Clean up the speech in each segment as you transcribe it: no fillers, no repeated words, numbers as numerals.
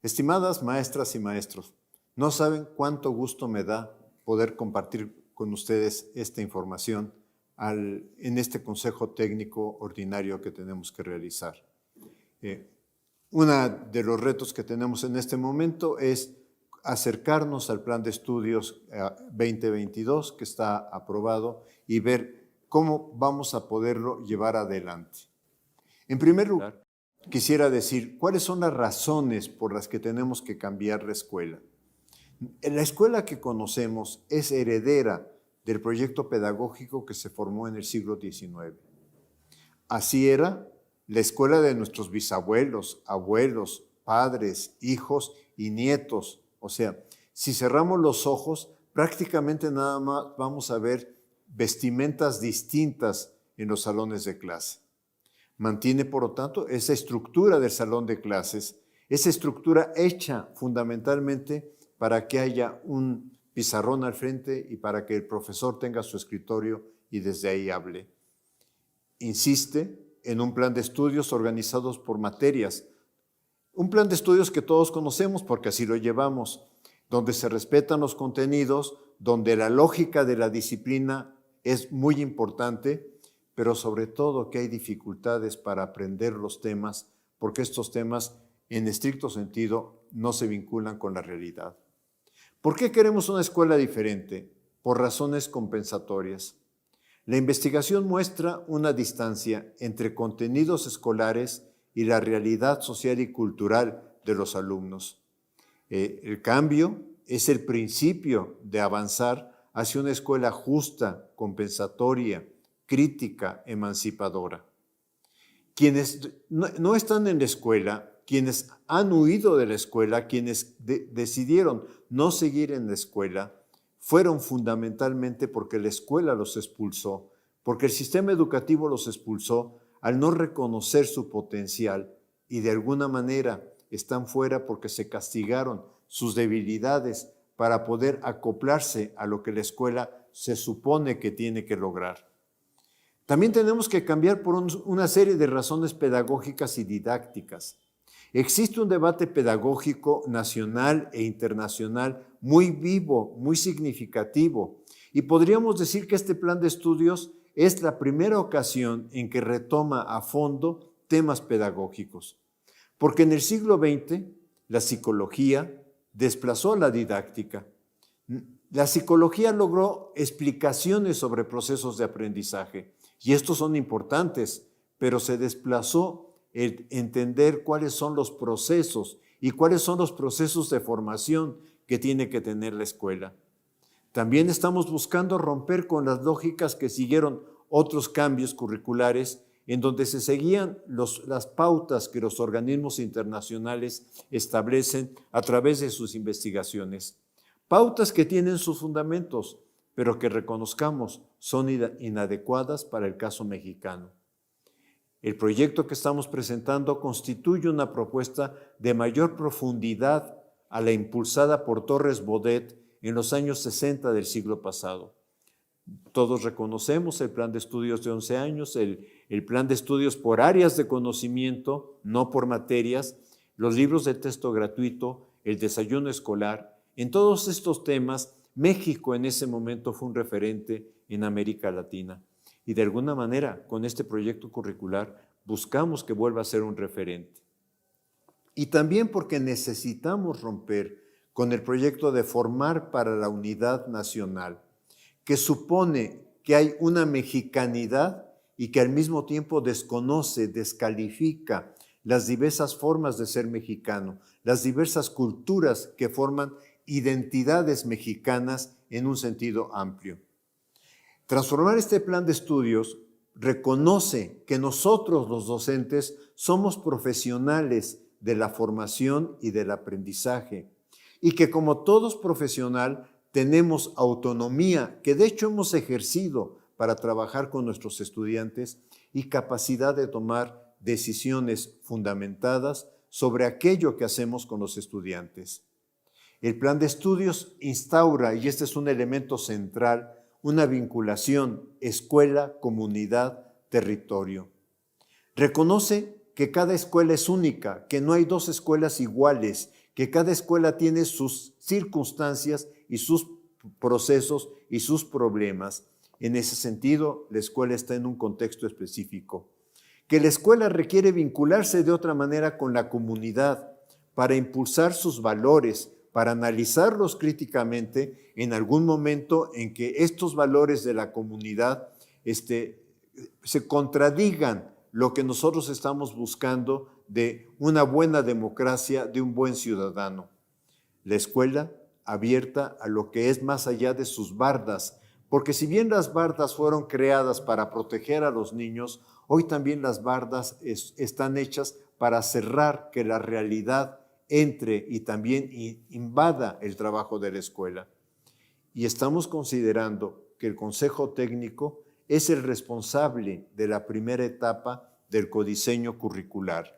Estimadas maestras y maestros, no saben cuánto gusto me da poder compartir con ustedes esta información en este consejo técnico ordinario que tenemos que realizar. Uno de los retos que tenemos en este momento es acercarnos al plan de estudios 2022 que está aprobado y ver cómo vamos a poderlo llevar adelante. En primer lugar, quisiera decir cuáles son las razones por las que tenemos que cambiar la escuela. La escuela que conocemos es heredera del proyecto pedagógico que se formó en el siglo XIX. Así era la escuela de nuestros bisabuelos, abuelos, padres, hijos y nietos. O sea, si cerramos los ojos, prácticamente nada más vamos a ver vestimentas distintas en los salones de clase. Mantiene, por lo tanto, esa estructura del salón de clases, esa estructura hecha fundamentalmente para que haya un pizarrón al frente y para que el profesor tenga su escritorio y desde ahí hable. Insiste en un plan de estudios organizados por materias, un plan de estudios que todos conocemos porque así lo llevamos, donde se respetan los contenidos, donde la lógica de la disciplina es muy importante, pero sobre todo que hay dificultades para aprender los temas, porque estos temas, en estricto sentido, no se vinculan con la realidad. ¿Por qué queremos una escuela diferente? Por razones compensatorias. La investigación muestra una distancia entre contenidos escolares y la realidad social y cultural de los alumnos. El cambio es el principio de avanzar hacia una escuela justa, compensatoria, crítica, emancipadora. Quienes no están en la escuela, quienes han huido de la escuela, quienes decidieron no seguir en la escuela, fueron fundamentalmente porque la escuela los expulsó, porque el sistema educativo los expulsó al no reconocer su potencial y de alguna manera están fuera porque se castigaron sus debilidades para poder acoplarse a lo que la escuela se supone que tiene que lograr. También tenemos que cambiar por una serie de razones pedagógicas y didácticas. Existe un debate pedagógico nacional e internacional muy vivo, muy significativo, y podríamos decir que este plan de estudios es la primera ocasión en que retoma a fondo temas pedagógicos. Porque en el siglo XX la psicología desplazó a la didáctica. La psicología logró explicaciones sobre procesos de aprendizaje. Y estos son importantes, pero se desplazó el entender cuáles son los procesos y cuáles son los procesos de formación que tiene que tener la escuela. También estamos buscando romper con las lógicas que siguieron otros cambios curriculares en donde se seguían las pautas que los organismos internacionales establecen a través de sus investigaciones. Pautas que tienen sus fundamentos, pero que reconozcamos son inadecuadas para el caso mexicano. El proyecto que estamos presentando constituye una propuesta de mayor profundidad a la impulsada por Torres Bodet en los años 60 del siglo pasado. Todos reconocemos el plan de estudios de 11 años, el plan de estudios por áreas de conocimiento, no por materias, los libros de texto gratuito, el desayuno escolar. En todos estos temas, México en ese momento fue un referente en América Latina y de alguna manera con este proyecto curricular buscamos que vuelva a ser un referente. Y también porque necesitamos romper con el proyecto de formar para la unidad nacional, que supone que hay una mexicanidad y que al mismo tiempo desconoce, descalifica las diversas formas de ser mexicano, las diversas culturas que forman identidades mexicanas en un sentido amplio. Transformar este plan de estudios reconoce que nosotros los docentes somos profesionales de la formación y del aprendizaje y que como todos profesional tenemos autonomía que de hecho hemos ejercido para trabajar con nuestros estudiantes y capacidad de tomar decisiones fundamentadas sobre aquello que hacemos con los estudiantes. El plan de estudios instaura, y este es un elemento central, una vinculación escuela, comunidad, territorio. Reconoce que cada escuela es única, que no hay dos escuelas iguales, que cada escuela tiene sus circunstancias y sus procesos y sus problemas. En ese sentido, la escuela está en un contexto específico. Que la escuela requiere vincularse de otra manera con la comunidad para impulsar sus valores, para analizarlos críticamente en algún momento en que estos valores de la comunidad se contradigan lo que nosotros estamos buscando de una buena democracia, de un buen ciudadano. La escuela abierta a lo que es más allá de sus bardas, porque si bien las bardas fueron creadas para proteger a los niños, hoy también las bardas están hechas para cerrar que la realidad entre y también invada el trabajo de la escuela. Y estamos considerando que el Consejo Técnico es el responsable de la primera etapa del codiseño curricular.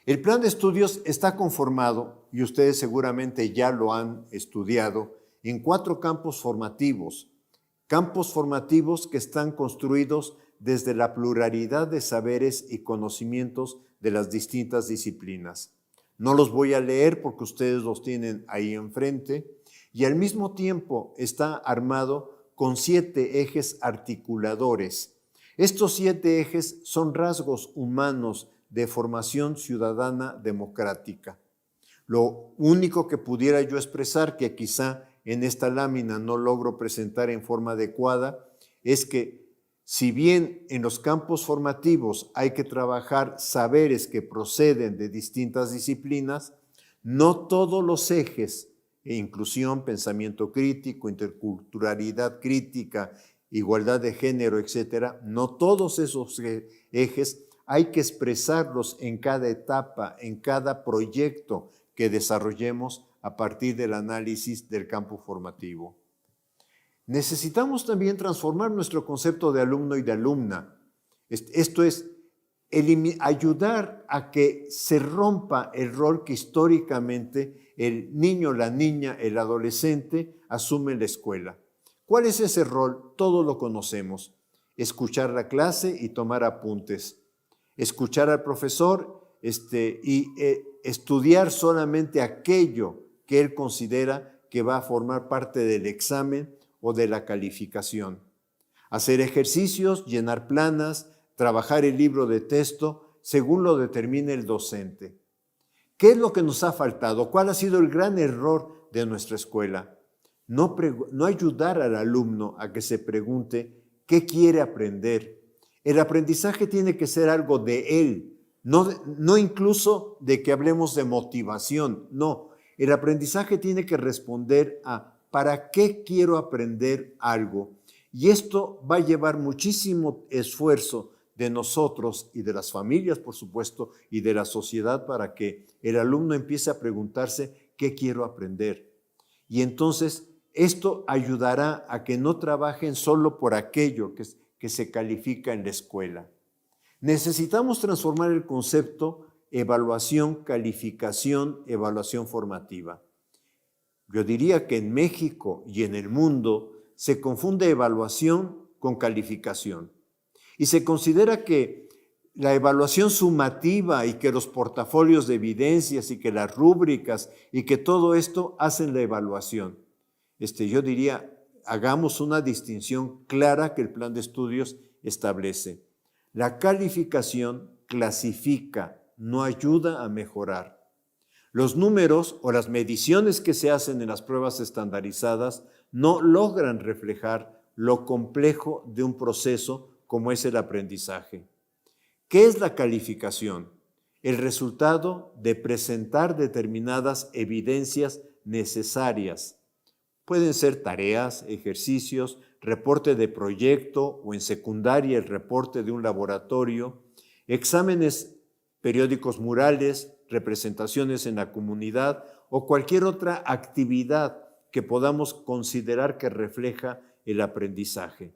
El plan de estudios está conformado, y ustedes seguramente ya lo han estudiado, en 4 campos formativos que están construidos desde la pluralidad de saberes y conocimientos de las distintas disciplinas. No los voy a leer porque ustedes los tienen ahí enfrente, y al mismo tiempo está armado con 7 ejes articuladores. Estos 7 ejes son rasgos humanos de formación ciudadana democrática. Lo único que pudiera yo expresar, que quizá en esta lámina no logro presentar en forma adecuada, es que si bien en los campos formativos hay que trabajar saberes que proceden de distintas disciplinas, no todos los ejes, inclusión, pensamiento crítico, interculturalidad crítica, igualdad de género, etcétera, no todos esos ejes hay que expresarlos en cada etapa, en cada proyecto que desarrollemos a partir del análisis del campo formativo. Necesitamos también transformar nuestro concepto de alumno y de alumna. Esto es, ayudar a que se rompa el rol que históricamente el niño, la niña, el adolescente asume en la escuela. ¿Cuál es ese rol? Todos lo conocemos. Escuchar la clase y tomar apuntes. Escuchar al profesor y estudiar solamente aquello que él considera que va a formar parte del examen o de la calificación. Hacer ejercicios, llenar planas, trabajar el libro de texto según lo determine el docente. ¿Qué es lo que nos ha faltado? ¿Cuál ha sido el gran error de nuestra escuela? No ayudar al alumno a que se pregunte qué quiere aprender. El aprendizaje tiene que ser algo de él, no incluso de que hablemos de motivación, no. El aprendizaje tiene que responder a ¿para qué quiero aprender algo? Y esto va a llevar muchísimo esfuerzo de nosotros y de las familias, por supuesto, y de la sociedad para que el alumno empiece a preguntarse ¿qué quiero aprender? Y entonces esto ayudará a que no trabajen solo por aquello que se califica en la escuela. Necesitamos transformar el concepto evaluación, calificación, evaluación formativa. Yo diría que en México y en el mundo se confunde evaluación con calificación y se considera que la evaluación sumativa y que los portafolios de evidencias y que las rúbricas y que todo esto hacen la evaluación. Yo diría, hagamos una distinción clara que el plan de estudios establece. La calificación clasifica, no ayuda a mejorar. Los números o las mediciones que se hacen en las pruebas estandarizadas no logran reflejar lo complejo de un proceso como es el aprendizaje. ¿Qué es la calificación? El resultado de presentar determinadas evidencias necesarias. Pueden ser tareas, ejercicios, reporte de proyecto o en secundaria el reporte de un laboratorio, exámenes periódicos murales, representaciones en la comunidad o cualquier otra actividad que podamos considerar que refleja el aprendizaje.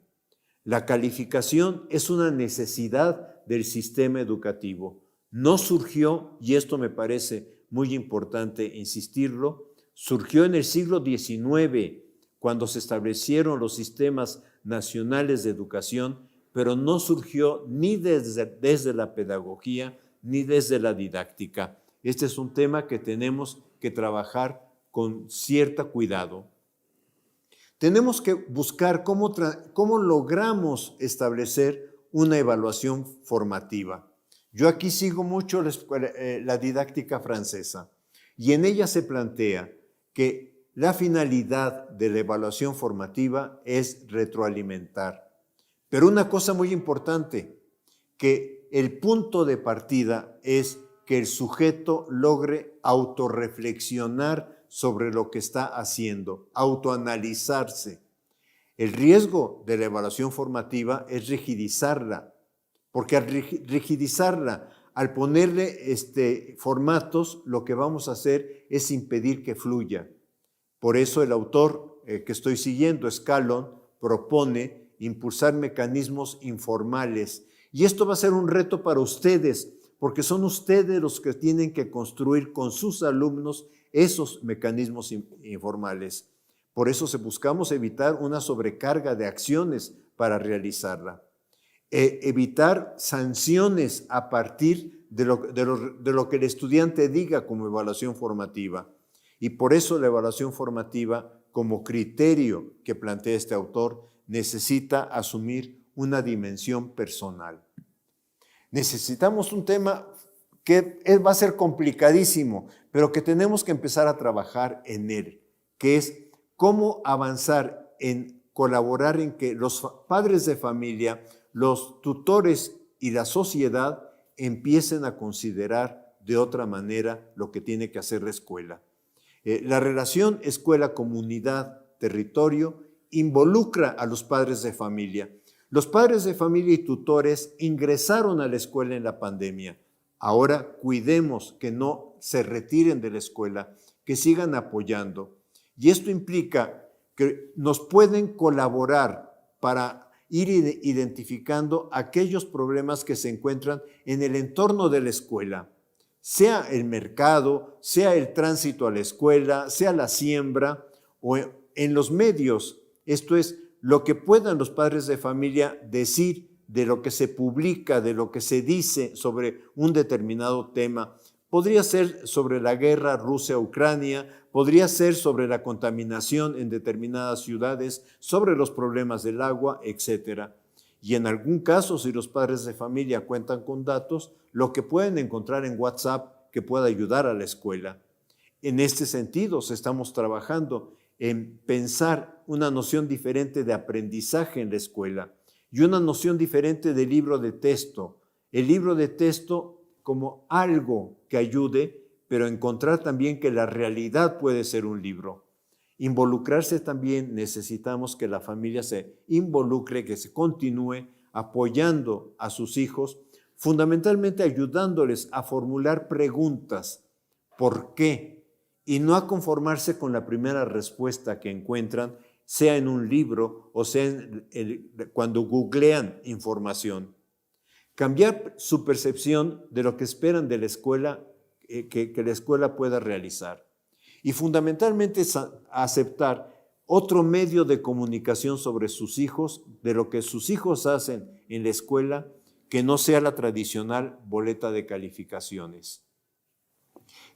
La calificación es una necesidad del sistema educativo. No surgió, y esto me parece muy importante insistirlo, surgió en el siglo XIX, cuando se establecieron los sistemas nacionales de educación, pero no surgió ni desde la pedagogía ni desde la didáctica. Este es un tema que tenemos que trabajar con cierto cuidado. Tenemos que buscar cómo logramos establecer una evaluación formativa. Yo aquí sigo mucho la didáctica francesa y en ella se plantea que la finalidad de la evaluación formativa es retroalimentar. Pero una cosa muy importante, que el punto de partida es que el sujeto logre autorreflexionar sobre lo que está haciendo, autoanalizarse. El riesgo de la evaluación formativa es rigidizarla, porque al rigidizarla, al ponerle formatos, lo que vamos a hacer es impedir que fluya. Por eso el autor que estoy siguiendo, Scallon, propone impulsar mecanismos informales. Y esto va a ser un reto para ustedes, porque son ustedes los que tienen que construir con sus alumnos esos mecanismos informales. Por eso buscamos evitar una sobrecarga de acciones para realizarla. Evitar sanciones a partir de lo que el estudiante diga como evaluación formativa. Y por eso la evaluación formativa, como criterio que plantea este autor, necesita asumir una dimensión personal. Necesitamos un tema que va a ser complicadísimo, pero que tenemos que empezar a trabajar en él, que es cómo avanzar en colaborar en que los padres de familia, los tutores y la sociedad empiecen a considerar de otra manera lo que tiene que hacer la escuela. La relación escuela-comunidad-territorio involucra a los padres de familia. Los padres de familia y tutores ingresaron a la escuela en la pandemia. Ahora cuidemos que no se retiren de la escuela, que sigan apoyando. Y esto implica que nos pueden colaborar para ir identificando aquellos problemas que se encuentran en el entorno de la escuela, sea el mercado, sea el tránsito a la escuela, sea la siembra o en los medios. Esto es lo que puedan los padres de familia decir de lo que se publica, de lo que se dice sobre un determinado tema. Podría ser sobre la guerra Rusia-Ucrania, podría ser sobre la contaminación en determinadas ciudades, sobre los problemas del agua, etc. Y en algún caso, si los padres de familia cuentan con datos, lo que pueden encontrar en WhatsApp que pueda ayudar a la escuela. En este sentido, estamos trabajando en pensar una noción diferente de aprendizaje en la escuela y una noción diferente de libro de texto. El libro de texto como algo que ayude, pero encontrar también que la realidad puede ser un libro. Involucrarse también, necesitamos que la familia se involucre, que se continúe apoyando a sus hijos, fundamentalmente ayudándoles a formular preguntas. ¿Por qué? Y no a conformarse con la primera respuesta que encuentran, sea en un libro o sea cuando googlean información. Cambiar su percepción de lo que esperan de la escuela, que la escuela pueda realizar. Y fundamentalmente aceptar otro medio de comunicación sobre sus hijos, de lo que sus hijos hacen en la escuela, que no sea la tradicional boleta de calificaciones.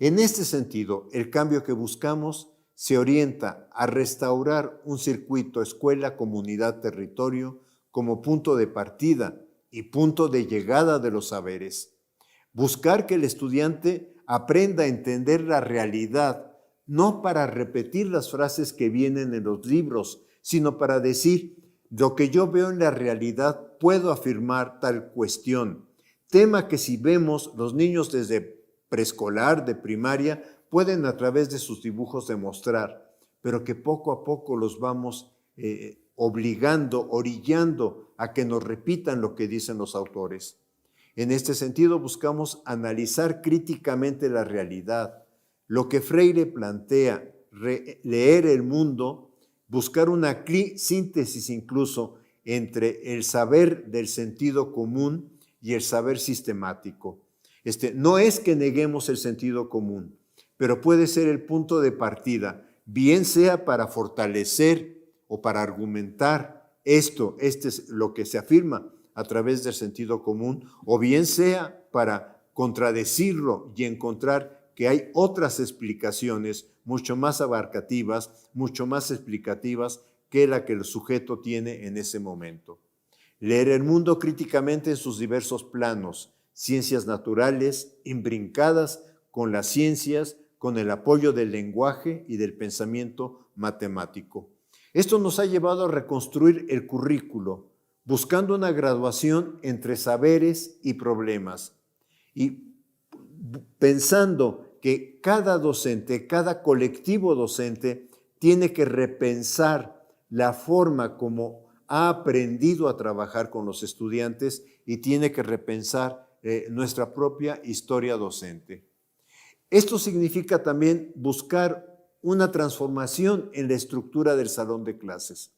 En este sentido, el cambio que buscamos se orienta a restaurar un circuito escuela, comunidad, territorio como punto de partida y punto de llegada de los saberes. Buscar que el estudiante aprenda a entender la realidad, no para repetir las frases que vienen en los libros, sino para decir, lo que yo veo en la realidad puedo afirmar tal cuestión. Tema que si vemos los niños desde preescolar, de primaria, pueden a través de sus dibujos demostrar, pero que poco a poco los vamos obligando, orillando a que nos repitan lo que dicen los autores. En este sentido, buscamos analizar críticamente la realidad, lo que Freire plantea, leer el mundo, buscar una síntesis incluso entre el saber del sentido común y el saber sistemático. No es que neguemos el sentido común, pero puede ser el punto de partida, bien sea para fortalecer o para argumentar este es lo que se afirma a través del sentido común, o bien sea para contradecirlo y encontrar que hay otras explicaciones mucho más abarcativas, mucho más explicativas que la que el sujeto tiene en ese momento. Leer el mundo críticamente en sus diversos planos, ciencias naturales, imbrincadas con las ciencias, con el apoyo del lenguaje y del pensamiento matemático. Esto nos ha llevado a reconstruir el currículo, buscando una graduación entre saberes y problemas, y pensando que cada docente, cada colectivo docente tiene que repensar la forma como ha aprendido a trabajar con los estudiantes y tiene que repensar nuestra propia historia docente. Esto significa también buscar una transformación en la estructura del salón de clases.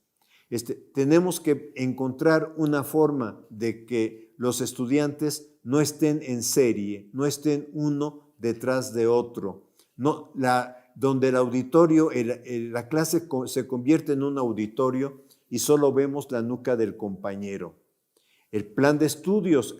Tenemos que encontrar una forma de que los estudiantes no estén en serie, no estén uno detrás de otro, donde el auditorio, la clase se convierte en un auditorio y solo vemos la nuca del compañero. El plan de estudios,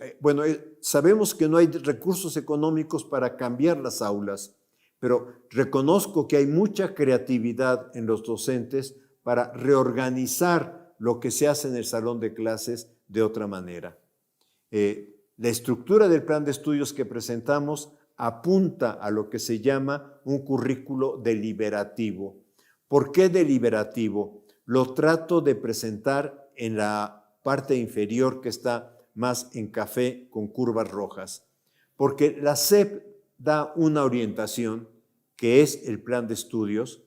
sabemos que no hay recursos económicos para cambiar las aulas, pero reconozco que hay mucha creatividad en los docentes para reorganizar lo que se hace en el salón de clases de otra manera. La estructura del plan de estudios que presentamos apunta a lo que se llama un currículo deliberativo. ¿Por qué deliberativo? Lo trato de presentar en la parte inferior que está más en café con curvas rojas, porque la SEP da una orientación que es el plan de estudios,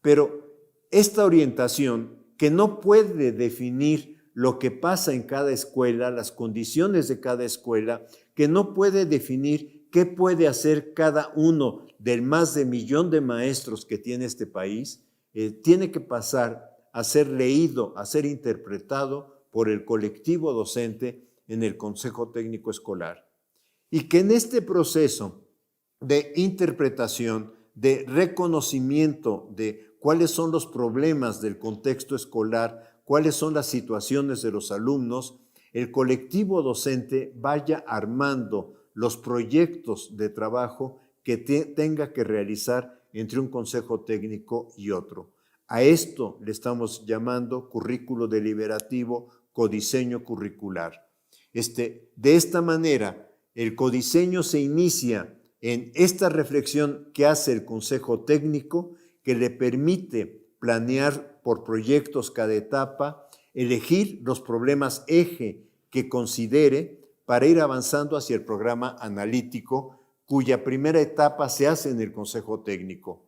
pero esta orientación que no puede definir lo que pasa en cada escuela, las condiciones de cada escuela, que no puede definir qué puede hacer cada uno del más de 1 millón de maestros que tiene este país, tiene que pasar a ser leído, a ser interpretado por el colectivo docente en el Consejo Técnico Escolar. Y que en este proceso de interpretación, de reconocimiento de cuáles son los problemas del contexto escolar, cuáles son las situaciones de los alumnos, el colectivo docente vaya armando los proyectos de trabajo que tenga que realizar entre un consejo técnico y otro. A esto le estamos llamando currículo deliberativo, codiseño curricular. De esta manera, el codiseño se inicia en esta reflexión que hace el consejo técnico, que le permite planear por proyectos cada etapa, elegir los problemas eje que considere para ir avanzando hacia el programa analítico, cuya primera etapa se hace en el consejo técnico.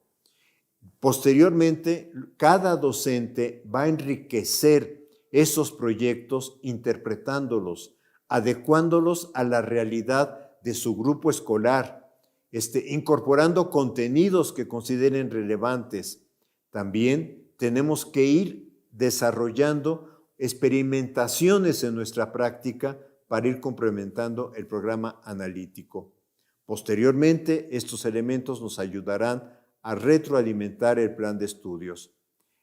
Posteriormente, cada docente va a enriquecer esos proyectos interpretándolos, adecuándolos a la realidad de su grupo escolar, incorporando contenidos que consideren relevantes. También tenemos que ir desarrollando experimentaciones en nuestra práctica para ir complementando el programa analítico. Posteriormente, estos elementos nos ayudarán a retroalimentar el plan de estudios.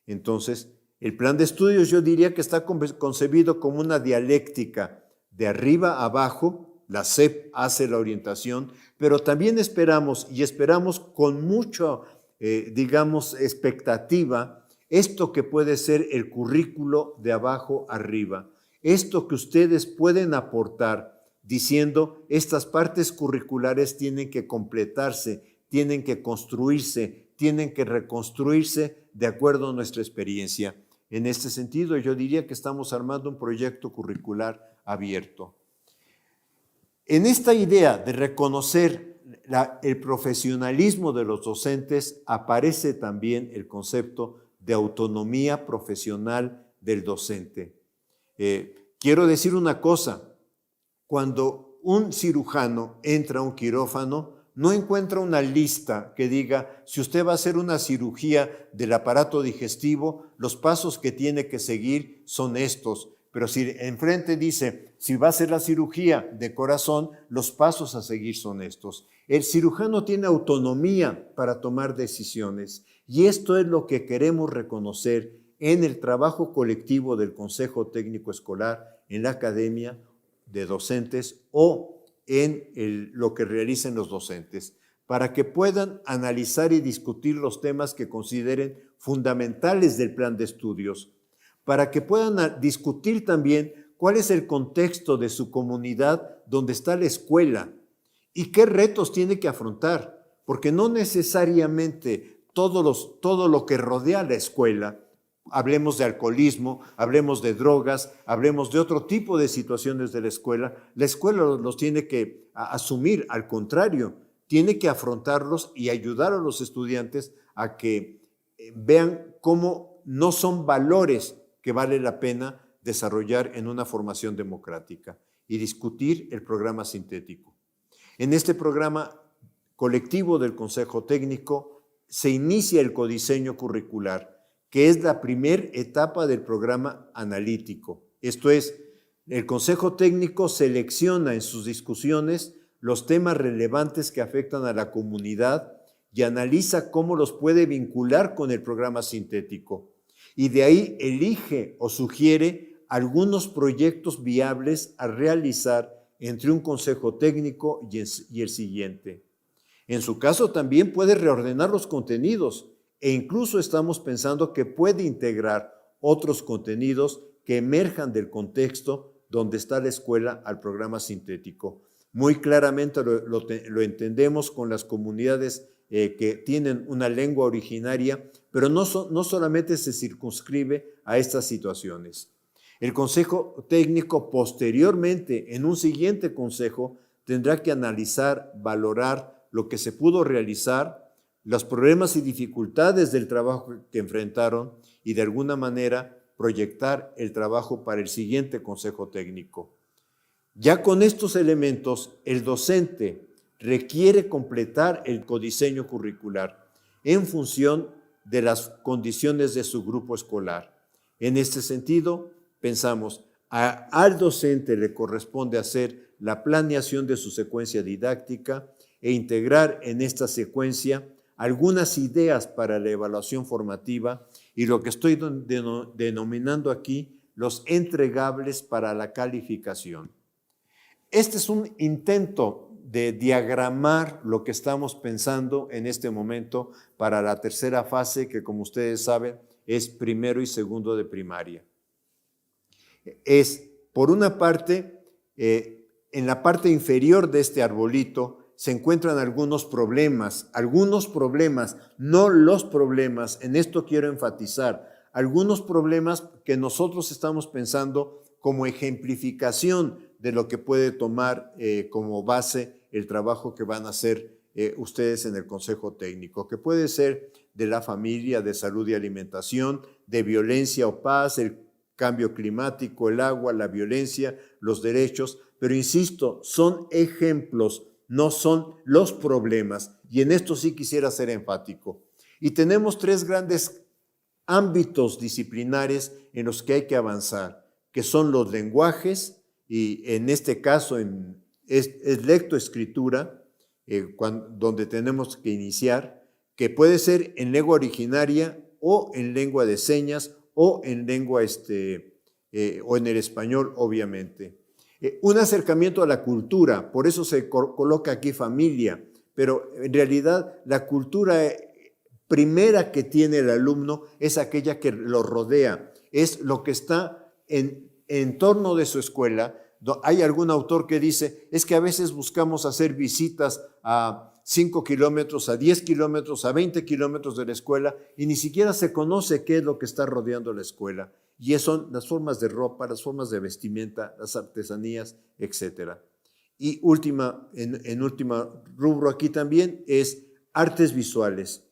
Entonces, el plan de estudios yo diría que está concebido como una dialéctica de arriba a abajo. La SEP hace la orientación, pero también esperamos con mucha, expectativa, esto que puede ser el currículo de abajo arriba, esto que ustedes pueden aportar diciendo estas partes curriculares tienen que completarse, tienen que construirse, tienen que reconstruirse de acuerdo a nuestra experiencia. En este sentido, yo diría que estamos armando un proyecto curricular abierto. En esta idea de reconocer el profesionalismo de los docentes aparece también el concepto de autonomía profesional del docente. Quiero decir una cosa, cuando un cirujano entra a un quirófano, no encuentra una lista que diga, si usted va a hacer una cirugía del aparato digestivo, los pasos que tiene que seguir son estos. Pero si enfrente dice, si va a hacer la cirugía de corazón, los pasos a seguir son estos. El cirujano tiene autonomía para tomar decisiones y esto es lo que queremos reconocer en el trabajo colectivo del Consejo Técnico Escolar, en la academia de docentes o en lo que realicen los docentes, para que puedan analizar y discutir los temas que consideren fundamentales del plan de estudios, para que puedan discutir también cuál es el contexto de su comunidad donde está la escuela y qué retos tiene que afrontar, porque no necesariamente todo lo que rodea la escuela, hablemos de alcoholismo, hablemos de drogas, hablemos de otro tipo de situaciones de la escuela los tiene que asumir, al contrario, tiene que afrontarlos y ayudar a los estudiantes a que vean cómo no son valores que vale la pena desarrollar en una formación democrática y discutir el programa sintético. En este programa colectivo del Consejo Técnico se inicia el codiseño curricular, que es la primera etapa del programa analítico. Esto es, el Consejo Técnico selecciona en sus discusiones los temas relevantes que afectan a la comunidad y analiza cómo los puede vincular con el programa sintético. Y de ahí elige o sugiere algunos proyectos viables a realizar entre un consejo técnico y el siguiente. En su caso también puede reordenar los contenidos e incluso estamos pensando que puede integrar otros contenidos que emerjan del contexto donde está la escuela al programa sintético. Muy claramente lo entendemos con las comunidades que tienen una lengua originaria, pero no solamente se circunscribe a estas situaciones. El Consejo Técnico posteriormente, en un siguiente consejo, tendrá que analizar, valorar lo que se pudo realizar, los problemas y dificultades del trabajo que enfrentaron y de alguna manera proyectar el trabajo para el siguiente Consejo Técnico. Ya con estos elementos, el docente requiere completar el codiseño curricular en función de las condiciones de su grupo escolar. En este sentido, pensamos, al docente le corresponde hacer la planeación de su secuencia didáctica e integrar en esta secuencia algunas ideas para la evaluación formativa y lo que estoy denominando aquí los entregables para la calificación. Este es un intento de diagramar lo que estamos pensando en este momento para la tercera fase, que como ustedes saben es primero y segundo de primaria. Es, por una parte, en la parte inferior de este arbolito se encuentran algunos problemas, no los problemas, en esto quiero enfatizar, algunos problemas que nosotros estamos pensando como ejemplificación de lo que puede tomar como base el trabajo que van a hacer ustedes en el Consejo Técnico, que puede ser de la familia, de salud y alimentación, de violencia o paz, el cambio climático, el agua, la violencia, los derechos, pero insisto, son ejemplos, no son los problemas, y en esto sí quisiera ser enfático. Y tenemos tres grandes ámbitos disciplinares en los que hay que avanzar, que son los lenguajes, y en este caso es lectoescritura, donde tenemos que iniciar, que puede ser en lengua originaria o en lengua de señas o en lengua o en el español, obviamente. Un acercamiento a la cultura, por eso se coloca aquí familia, pero en realidad la cultura primera que tiene el alumno es aquella que lo rodea, es lo que está en torno de su escuela. Hay algún autor que dice, es que a veces buscamos hacer visitas a 5 kilómetros, a 10 kilómetros, a 20 kilómetros de la escuela y ni siquiera se conoce qué es lo que está rodeando la escuela. Y son las formas de ropa, las formas de vestimenta, las artesanías, etc. Y en última rubro aquí también es artes visuales,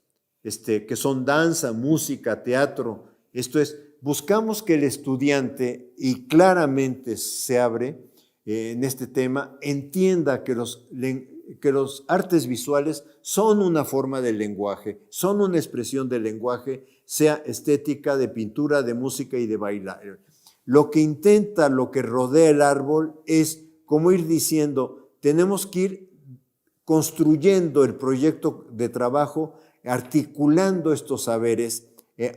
que son danza, música, teatro. Esto es, buscamos que el estudiante, y claramente se abre en este tema, entienda que los artes visuales son una forma del lenguaje, son una expresión del lenguaje, sea estética, de pintura, de música y de bailar. Lo que rodea el árbol es como ir diciendo, tenemos que ir construyendo el proyecto de trabajo, articulando estos saberes,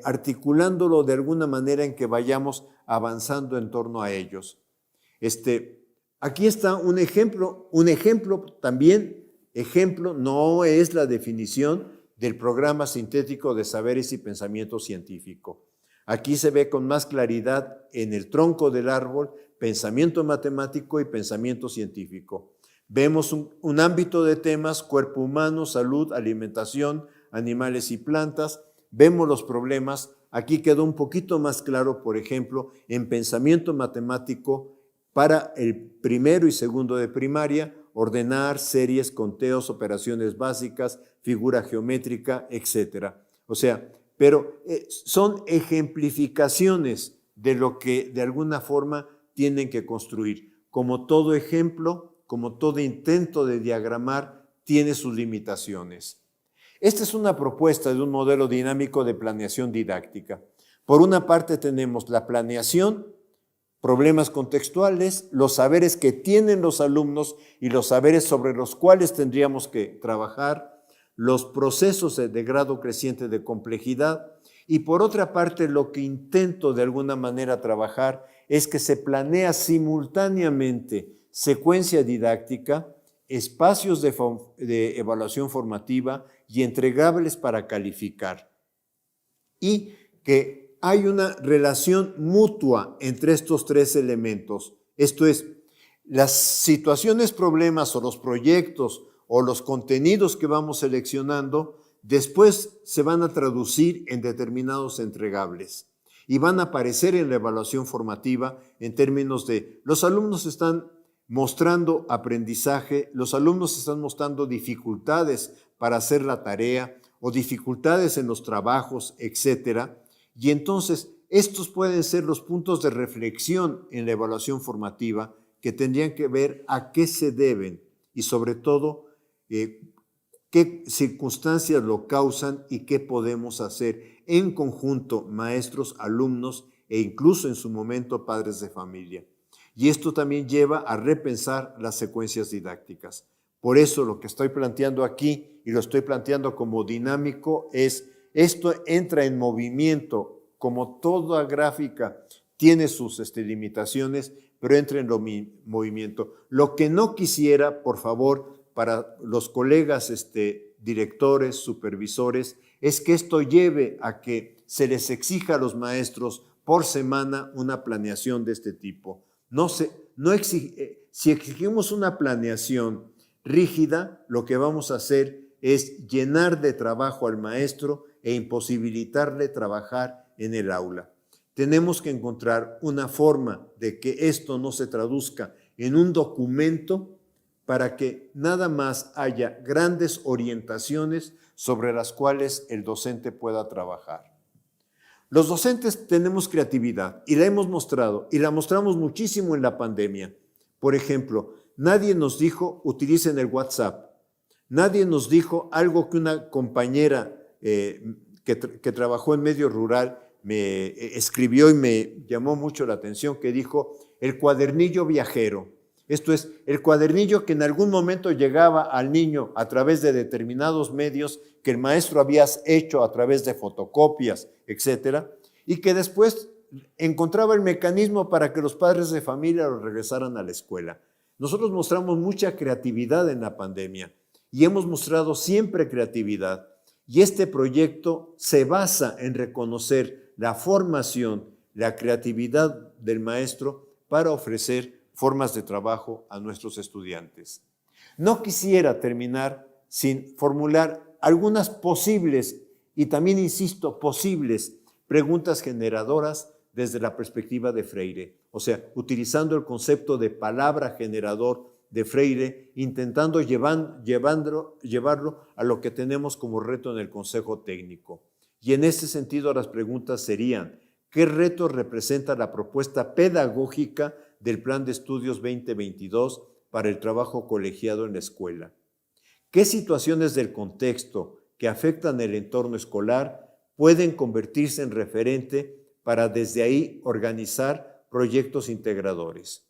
articulándolo de alguna manera en que vayamos avanzando en torno a ellos. Aquí está un ejemplo también Ejemplo no es la definición del programa sintético de saberes y pensamiento científico. Aquí se ve con más claridad en el tronco del árbol pensamiento matemático y pensamiento científico. Vemos un ámbito de temas: cuerpo humano, salud, alimentación, animales y plantas. Vemos los problemas. Aquí quedó un poquito más claro, por ejemplo, en pensamiento matemático para el primero y segundo de primaria, ordenar, series, conteos, operaciones básicas, figura geométrica, etc. O sea, pero son ejemplificaciones de lo que de alguna forma tienen que construir. Como todo ejemplo, como todo intento de diagramar, tiene sus limitaciones. Esta es una propuesta de un modelo dinámico de planeación didáctica. Por una parte tenemos la planeación, problemas contextuales, los saberes que tienen los alumnos y los saberes sobre los cuales tendríamos que trabajar, los procesos de grado creciente de complejidad, y por otra parte lo que intento de alguna manera trabajar es que se planea simultáneamente secuencia didáctica, espacios de evaluación formativa y entregables para calificar. Y que hay una relación mutua entre estos tres elementos. Esto es, las situaciones, problemas o los proyectos o los contenidos que vamos seleccionando después se van a traducir en determinados entregables y van a aparecer en la evaluación formativa en términos de los alumnos están mostrando aprendizaje, los alumnos están mostrando dificultades para hacer la tarea o dificultades en los trabajos, etcétera. Y entonces estos pueden ser los puntos de reflexión en la evaluación formativa que tendrían que ver a qué se deben y sobre todo qué circunstancias lo causan y qué podemos hacer en conjunto maestros, alumnos e incluso en su momento padres de familia. Y esto también lleva a repensar las secuencias didácticas. Por eso lo que estoy planteando aquí, y lo estoy planteando como dinámico, es esto entra en movimiento, como toda gráfica tiene sus limitaciones, pero entra en movimiento. Lo que no quisiera, por favor, para los colegas directores, supervisores, es que esto lleve a que se les exija a los maestros por semana una planeación de este tipo. Si exigimos una planeación rígida, lo que vamos a hacer es llenar de trabajo al maestro e imposibilitarle trabajar en el aula. Tenemos que encontrar una forma de que esto no se traduzca en un documento para que nada más haya grandes orientaciones sobre las cuales el docente pueda trabajar. Los docentes tenemos creatividad y la hemos mostrado y la mostramos muchísimo en la pandemia. Por ejemplo, nadie nos dijo utilicen el WhatsApp. Nadie nos dijo algo que una compañera que trabajó en medio rural me escribió y me llamó mucho la atención, que dijo el cuadernillo viajero. Esto es, el cuadernillo que en algún momento llegaba al niño a través de determinados medios que el maestro había hecho a través de fotocopias, etcétera, y que después encontraba el mecanismo para que los padres de familia lo regresaran a la escuela. Nosotros mostramos mucha creatividad en la pandemia y hemos mostrado siempre creatividad. Y este proyecto se basa en reconocer la formación, la creatividad del maestro para ofrecer formas de trabajo a nuestros estudiantes. No quisiera terminar sin formular algunas posibles, y también insisto, posibles preguntas generadoras desde la perspectiva de Freire. O sea, utilizando el concepto de palabra generador de Freire, intentando llevarlo a lo que tenemos como reto en el Consejo Técnico. Y en ese sentido las preguntas serían, ¿qué reto representa la propuesta pedagógica del Plan de Estudios 2022 para el trabajo colegiado en la escuela? ¿Qué situaciones del contexto que afectan el entorno escolar pueden convertirse en referente para desde ahí organizar proyectos integradores?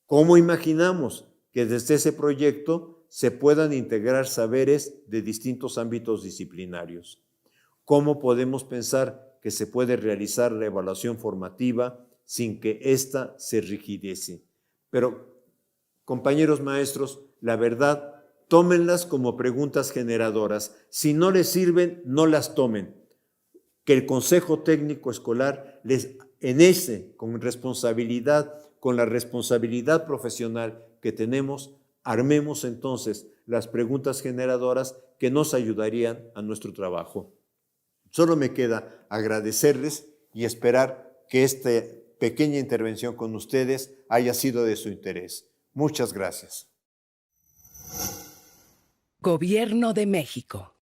¿Cómo imaginamos que desde ese proyecto se puedan integrar saberes de distintos ámbitos disciplinarios? ¿Cómo podemos pensar que se puede realizar la evaluación formativa sin que ésta se rigidece? Pero, compañeros maestros, la verdad tómenlas como preguntas generadoras. Si no les sirven, no las tomen. Que el Consejo Técnico Escolar con responsabilidad, con la responsabilidad profesional que tenemos, armemos entonces las preguntas generadoras que nos ayudarían a nuestro trabajo. Solo me queda agradecerles y esperar que esta pequeña intervención con ustedes haya sido de su interés. Muchas gracias. Gobierno de México.